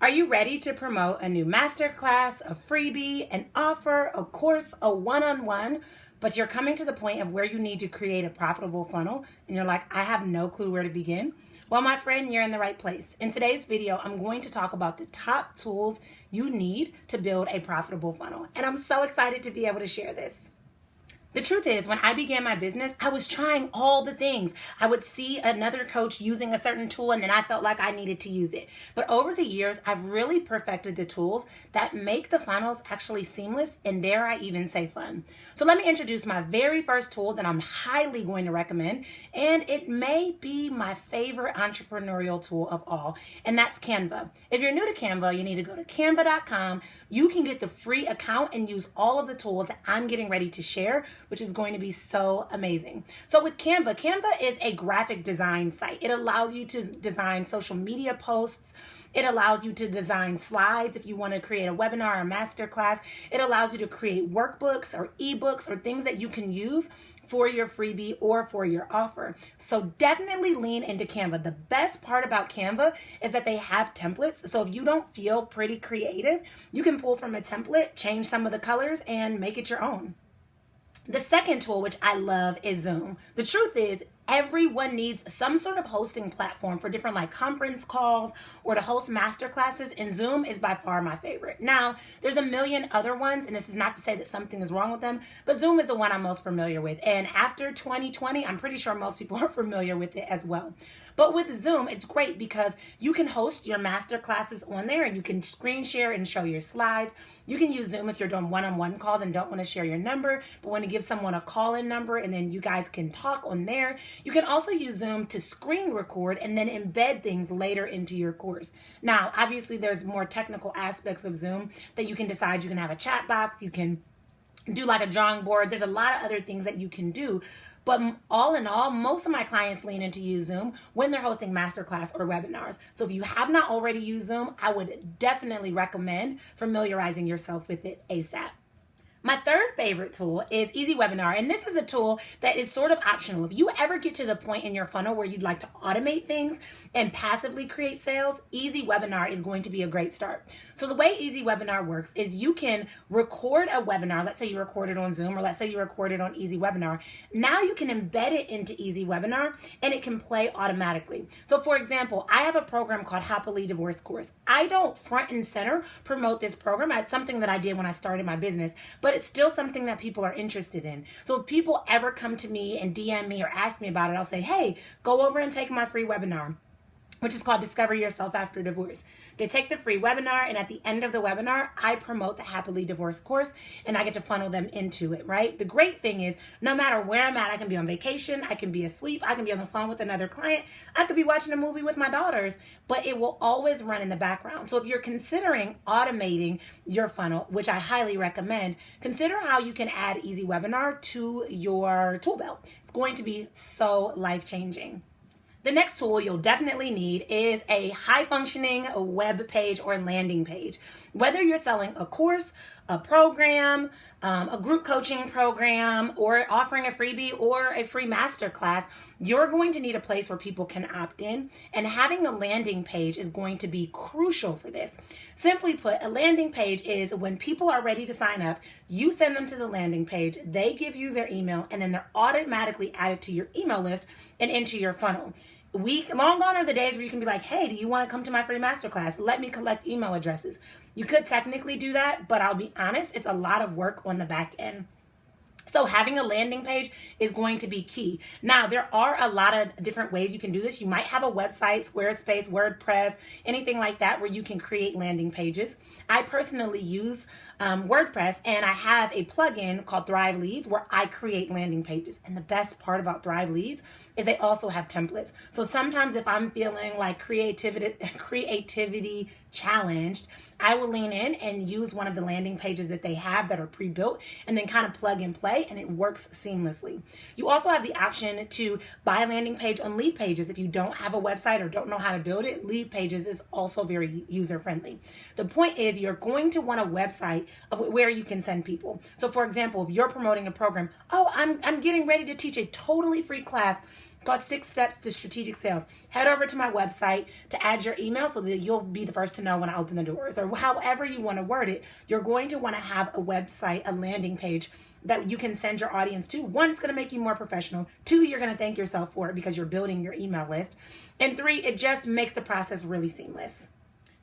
Are you ready to promote a new masterclass, a freebie, an offer, a course, a one-on-one, but you're coming to the point of where you need to create a profitable funnel and you're like, I have no clue where to begin? Well, my friend, you're in the right place. In today's video, I'm going to talk about the top tools you need to build a profitable funnel. And I'm so excited to be able to share this. The truth is, when I began my business, I was trying all the things. I would see another coach using a certain tool and then I felt like I needed to use it. But over the years, I've really perfected the tools that make the funnels actually seamless and, dare I even say, fun. So let me introduce my very first tool that I'm highly going to recommend, and it may be my favorite entrepreneurial tool of all, and that's Canva. If you're new to Canva, you need to go to canva.com. You can get the free account and use all of the tools that I'm getting ready to share, which is going to be so amazing. So with Canva, Canva is a graphic design site. It allows you to design social media posts. It allows you to design slides if you want to create a webinar or masterclass. It allows you to create workbooks or ebooks or things that you can use for your freebie or for your offer. So definitely lean into Canva. The best part about Canva is that they have templates. So if you don't feel pretty creative, you can pull from a template, change some of the colors, and make it your own. The second tool, which I love, is Zoom. The truth is, everyone needs some sort of hosting platform for different conference calls or to host masterclasses, and Zoom is by far my favorite. Now, there's a million other ones, and this is not to say that something is wrong with them, but Zoom is the one I'm most familiar with. And after 2020, I'm pretty sure most people are familiar with it as well. But with Zoom, it's great because you can host your masterclasses on there and you can screen share and show your slides. You can use Zoom if you're doing one-on-one calls and don't want to share your number, but want to give someone a call-in number, and then you guys can talk on there. You can also use Zoom to screen record and then embed things later into your course. Now, obviously, there's more technical aspects of Zoom that you can decide. You can have a chat box. You can do a drawing board. There's a lot of other things that you can do. But all in all, most of my clients lean into use Zoom when they're hosting masterclass or webinars. So if you have not already used Zoom, I would definitely recommend familiarizing yourself with it ASAP. My third favorite tool is Easy Webinar, and this is a tool that is sort of optional. If you ever get to the point in your funnel where you'd like to automate things and passively create sales, Easy Webinar is going to be a great start. So the way Easy Webinar works is you can record a webinar. Let's say you record it on Zoom, or let's say you record it on Easy Webinar. Now you can embed it into Easy Webinar and it can play automatically. So for example, I have a program called Happily Divorced Course. I don't front and center promote this program. It's something that I did when I started my business, but it's still something that people are interested in. So if people ever come to me and DM me or ask me about it, I'll say, hey, go over and take my free webinar, which is called Discover Yourself After Divorce. They take the free webinar, and at the end of the webinar, I promote the Happily Divorced course, and I get to funnel them into it, right? The great thing is, no matter where I'm at, I can be on vacation, I can be asleep, I can be on the phone with another client, I could be watching a movie with my daughters, but it will always run in the background. So if you're considering automating your funnel, which I highly recommend, consider how you can add Easy Webinar to your tool belt. It's going to be so life-changing. The next tool you'll definitely need is a high-functioning web page or landing page. Whether you're selling a course, a program, a group coaching program, or offering a freebie or a free masterclass, you're going to need a place where people can opt in, and having a landing page is going to be crucial for this. Simply put, a landing page is when people are ready to sign up, you send them to the landing page, they give you their email, and then they're automatically added to your email list and into your funnel. Long gone are the days where you can be like, hey, do you want to come to my free masterclass? Let me collect email addresses. You could technically do that, but I'll be honest, it's a lot of work on the back end. So having a landing page is going to be key. Now, there are a lot of different ways you can do this. You might have a website, Squarespace, WordPress, anything like that where you can create landing pages. I personally use WordPress, and I have a plugin called Thrive Leads where I create landing pages. And the best part about Thrive Leads is they also have templates. So sometimes if I'm feeling like creativity challenged, I will lean in and use one of the landing pages that they have that are pre-built and then kind of plug and play, and it works seamlessly. You also have the option to buy a landing page on Lead Pages. If you don't have a website or don't know how to build it, Lead Pages is also very user-friendly. The point is you're going to want a website of where you can send people. So for example, if you're promoting a program, I'm getting ready to teach a totally free class called 6 Steps to Strategic Sales. Head over to my website to add your email so that you'll be the first to know when I open the doors, or however you want to word it. You're going to want to have a website, a landing page that you can send your audience to. 1, it's going to make you more professional. 2, you're going to thank yourself for it because you're building your email list. And 3, it just makes the process really seamless.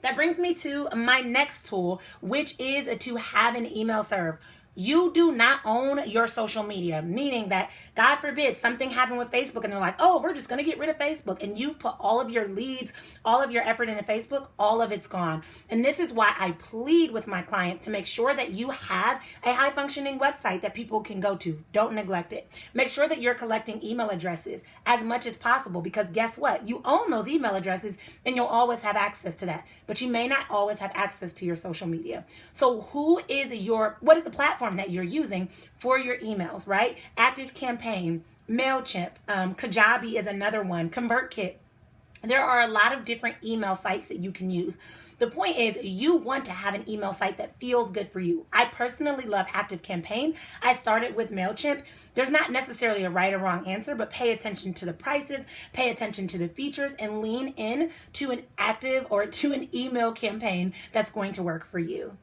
That brings me to my next tool, which is to have an email serve. You do not own your social media, meaning that, God forbid, something happened with Facebook and they're like, oh, we're just going to get rid of Facebook. And you've put all of your leads, all of your effort into Facebook, all of it's gone. And this is why I plead with my clients to make sure that you have a high functioning website that people can go to. Don't neglect it. Make sure that you're collecting email addresses as much as possible, because guess what? You own those email addresses and you'll always have access to that, but you may not always have access to your social media. So what is the platform that you're using for your emails, right? ActiveCampaign, MailChimp, Kajabi is another one, ConvertKit. There are a lot of different email sites that you can use. The point is, you want to have an email site that feels good for you. I personally love ActiveCampaign. I started with MailChimp. There's not necessarily a right or wrong answer, but pay attention to the prices, pay attention to the features, and lean in to an active or to an email campaign that's going to work for you.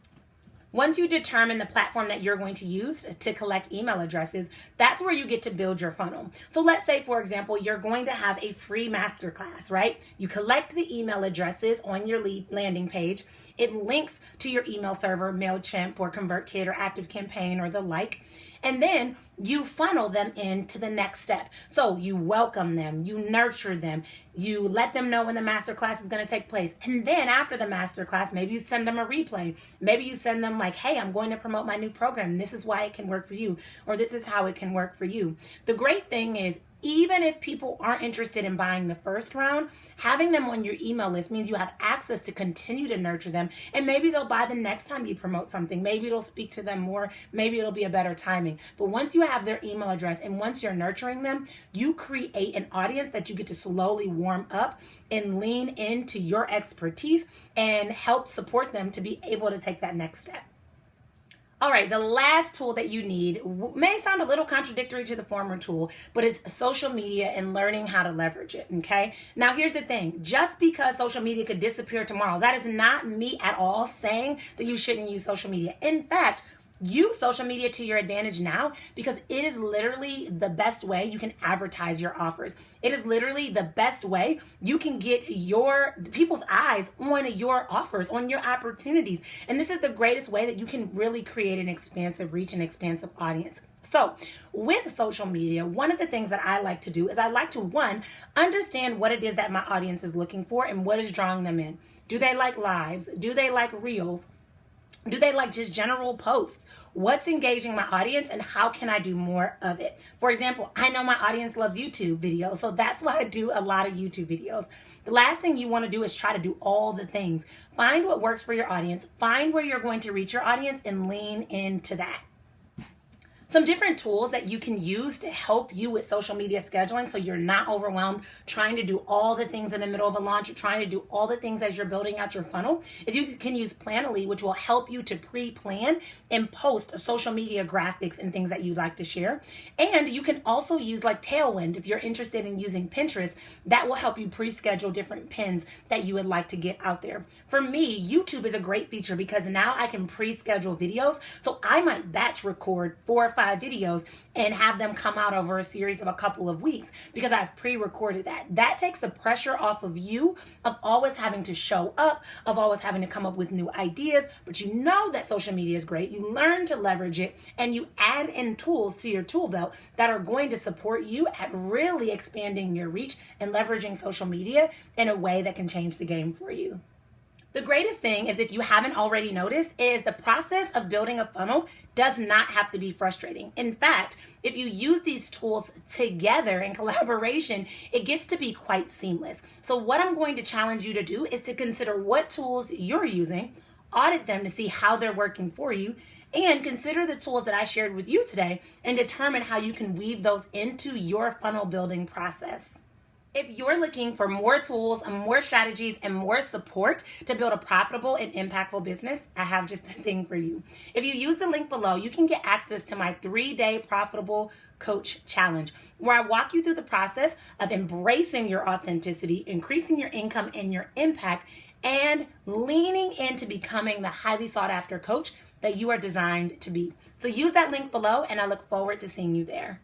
Once you determine the platform that you're going to use to collect email addresses, that's where you get to build your funnel. So let's say, for example, you're going to have a free masterclass, right? You collect the email addresses on your lead landing page. It links to your email server, MailChimp or ConvertKit or ActiveCampaign or the like. And then you funnel them into the next step. So you welcome them, you nurture them, you let them know when the masterclass is going to take place. And then after the masterclass, maybe you send them a replay. Maybe you send them like, hey, I'm going to promote my new program. This is why it can work for you, or this is how it can work for you. The great thing is, even if people aren't interested in buying the first round, having them on your email list means you have access to continue to nurture them. And maybe they'll buy the next time you promote something. Maybe it'll speak to them more. Maybe it'll be a better timing. But once you have their email address and once you're nurturing them, you create an audience that you get to slowly warm up and lean into your expertise and help support them to be able to take that next step. All right, the last tool that you need may sound a little contradictory to the former tool, but it's social media and learning how to leverage it, okay? Now, here's the thing. Just because social media could disappear tomorrow, that is not me at all saying that you shouldn't use social media. In fact, use social media to your advantage now, because it is literally the best way you can advertise your offers. It is literally the best way you can get people's eyes on your offers, on your opportunities. And this is the greatest way that you can really create an expansive reach, an expansive audience. So with social media, one of the things that I like to do is I like to, 1, understand what it is that my audience is looking for and what is drawing them in. Do they like lives? Do they like reels? Do they like just general posts? What's engaging my audience and how can I do more of it? For example, I know my audience loves YouTube videos, so that's why I do a lot of YouTube videos. The last thing you want to do is try to do all the things. Find what works for your audience, find where you're going to reach your audience, and lean into that. Some different tools that you can use to help you with social media scheduling so you're not overwhelmed trying to do all the things in the middle of a launch or trying to do all the things as you're building out your funnel is you can use Planoly, which will help you to pre-plan and post social media graphics and things that you'd like to share. And you can also use like Tailwind if you're interested in using Pinterest. That will help you pre-schedule different pins that you would like to get out there. For me, YouTube is a great feature because now I can pre-schedule videos. So I might batch record 4 or 5 videos and have them come out over a series of a couple of weeks because I've pre-recorded that. That takes the pressure off of you of always having to show up, of always having to come up with new ideas, but you know that social media is great. You learn to leverage it and you add in tools to your tool belt that are going to support you at really expanding your reach and leveraging social media in a way that can change the game for you. The greatest thing is, if you haven't already noticed, is the process of building a funnel does not have to be frustrating. In fact, if you use these tools together in collaboration, it gets to be quite seamless. So what I'm going to challenge you to do is to consider what tools you're using, audit them to see how they're working for you, and consider the tools that I shared with you today and determine how you can weave those into your funnel building process. If you're looking for more tools and more strategies and more support to build a profitable and impactful business, I have just the thing for you. If you use the link below, you can get access to my 3-day profitable Coach Challenge, where I walk you through the process of embracing your authenticity, increasing your income and your impact, and leaning into becoming the highly sought after coach that you are designed to be. So use that link below, and I look forward to seeing you there.